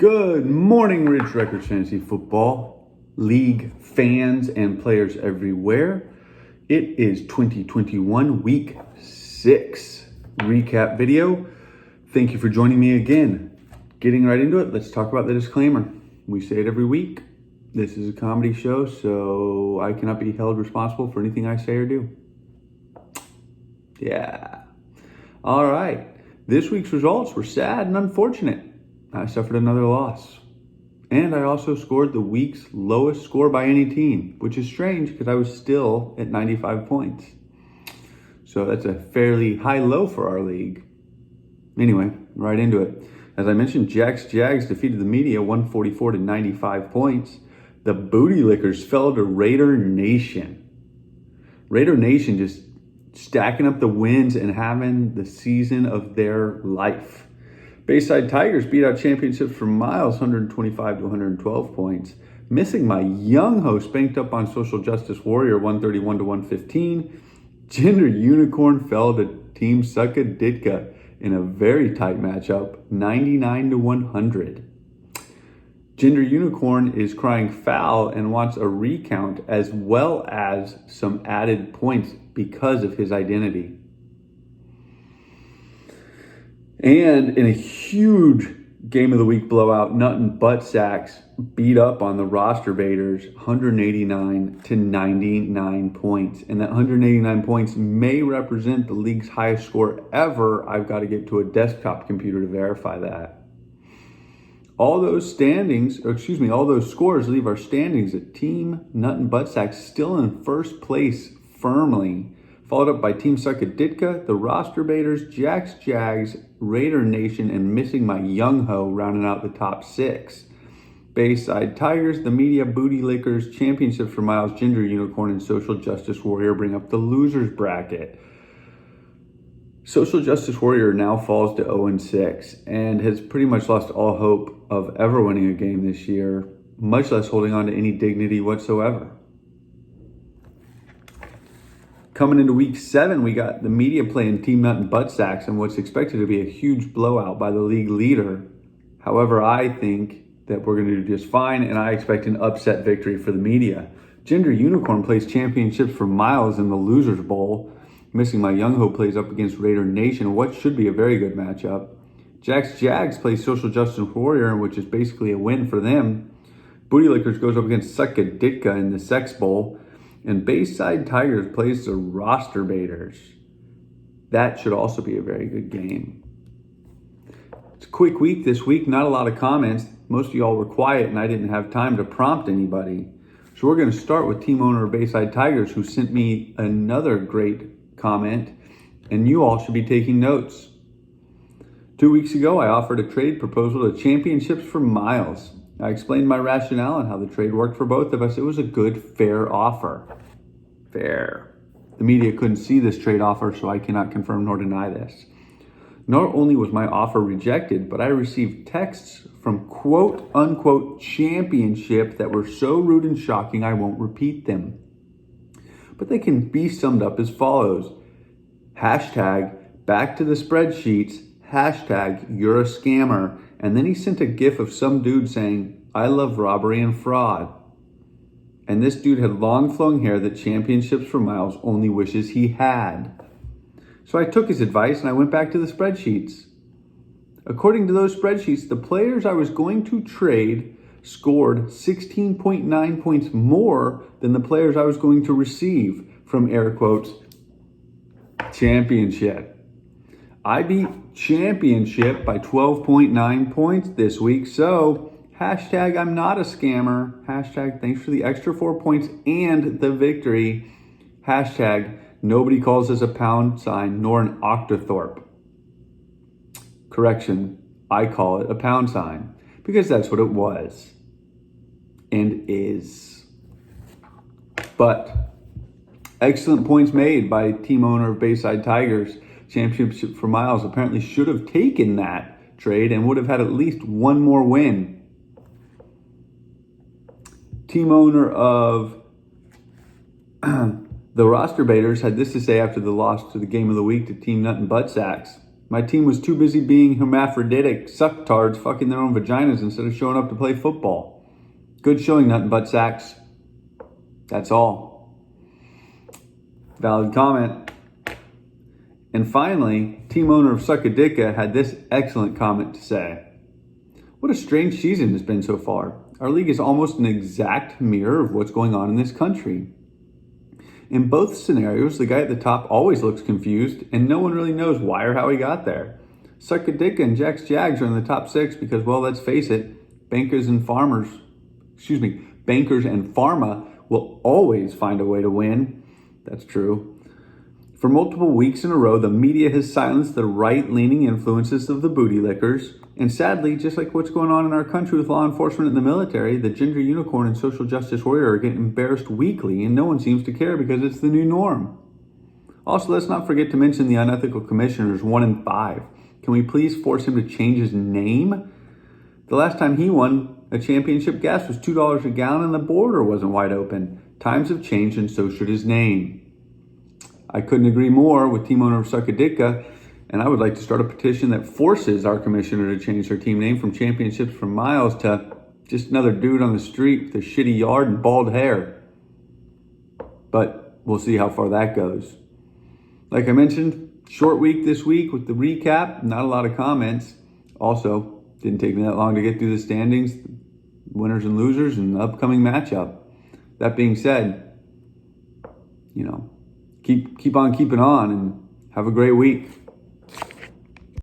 Good morning, Ridge Records Fantasy Football League fans and players everywhere. It is 2021 Week 6 recap video. Thank you for joining me again. Getting right into it, let's talk about the disclaimer. We say it every week. This is a comedy show, so I cannot be held responsible for anything I say or do. Yeah. All right. This week's results were sad and unfortunate. I suffered another loss. And I also scored the week's lowest score by any team, which is strange because I was still at 95 points. So that's a fairly high low for our league. Anyway, right into it. As I mentioned, Jags defeated the media 144 to 95 points. The Booty Lickers fell to Raider Nation. Raider Nation just stacking up the wins and having the season of their life. Bayside Tigers beat out Championships for Miles, 125 to 112 points. Missing My Young Ho spanked up on Social Justice Warrior, 131 to 115. Gender Unicorn fell to Team Sucka Ditka in a very tight matchup, 99 to 100. Gender Unicorn is crying foul and wants a recount as well as some added points because of his identity. And in a huge game of the week blowout, Nut and Butt Sacks beat up on the Roster Baiters 189 to 99 points. And that 189 points may represent the league's highest score ever. I've got to get to a desktop computer to verify that. All those scores leave our standings at Team Nut and Butt Sacks still in first place firmly, followed up by Team Sucka Ditka, the Roster Baiters, Jags, Raider Nation, and Missing My Young Ho rounding out the top 6. Bayside Tigers, the Media Booty Lickers, Championships for Miles, Gender Unicorn, and Social Justice Warrior bring up the losers bracket. Social Justice Warrior now falls to 0-6 and has pretty much lost all hope of ever winning a game this year, much less holding on to any dignity whatsoever. Coming into week 7, we got the media playing Team Nut and Butt Sacks in what's expected to be a huge blowout by the league leader. However, I think that we're going to do just fine, and I expect an upset victory for the media. Gender Unicorn plays Championships for Miles in the Losers Bowl. Missing My Young Ho plays up against Raider Nation, what should be a very good matchup. Jags plays Social Justice Warrior, which is basically a win for them. Booty Lickers goes up against Sucka Ditka in the Sex Bowl. And Bayside Tigers plays the Roster Baiters. That should also be a very good game. It's a quick week this week, not a lot of comments. Most of y'all were quiet and I didn't have time to prompt anybody. So we're going to start with team owner of Bayside Tigers, who sent me another great comment, and you all should be taking notes. 2 weeks ago, I offered a trade proposal to Championships for Miles. I explained my rationale and how the trade worked for both of us. It was a good, fair offer. Fair. The media couldn't see this trade offer, so I cannot confirm nor deny this. Not only was my offer rejected, but I received texts from quote-unquote championship that were so rude and shocking I won't repeat them. But they can be summed up as follows. Hashtag back to the spreadsheets. Hashtag you're a scammer. And then he sent a gif of some dude saying, I love robbery and fraud. And this dude had long flowing hair that Championships for Miles only wishes he had. So I took his advice and I went back to the spreadsheets. According to those spreadsheets, the players I was going to trade scored 16.9 points more than the players I was going to receive from air quotes championship. I beat Championship by 12.9 points this week. So hashtag I'm not a scammer. Hashtag thanks for the extra 4 points and the victory. Hashtag nobody calls this a pound sign nor an octothorpe. Correction, I call it a pound sign because that's what it was and is. But excellent points made by team owner of Bayside Tigers. Championship for Miles apparently should have taken that trade and would have had at least one more win. Team owner of the Roster Baiters had this to say after the loss to the game of the week to Team Nut and Butt Sacks. My team was too busy being hermaphroditic sucktards fucking their own vaginas instead of showing up to play football. Good showing, Nut and Butt Sacks. That's all. Valid comment. And finally, team owner of Suckadicka had this excellent comment to say. What a strange season it's been so far. Our league is almost an exact mirror of what's going on in this country. In both scenarios, the guy at the top always looks confused, and no one really knows why or how he got there. Suckadicka and Jack's Jags are in the top 6 because, well, let's face it, bankers and pharma will always find a way to win. That's true. For multiple weeks in a row, the media has silenced the right-leaning influences of the booty lickers. And sadly, just like what's going on in our country with law enforcement and the military, the gender unicorn and social justice warrior are getting embarrassed weekly, and no one seems to care because it's the new norm. Also, let's not forget to mention the unethical commissioners 1 and 5. Can we please force him to change his name? The last time he won a championship gas was $2 a gallon and the border wasn't wide open. Times have changed and so should his name. I couldn't agree more with team owner of Suckadicka, and I would like to start a petition that forces our commissioner to change their team name from Championships for Miles to just another dude on the street with a shitty yard and bald hair. But we'll see how far that goes. Like I mentioned, short week this week with the recap, not a lot of comments. Also, didn't take me that long to get through the standings, winners and losers, and the upcoming matchup. That being said, keep on keeping on and have a great week.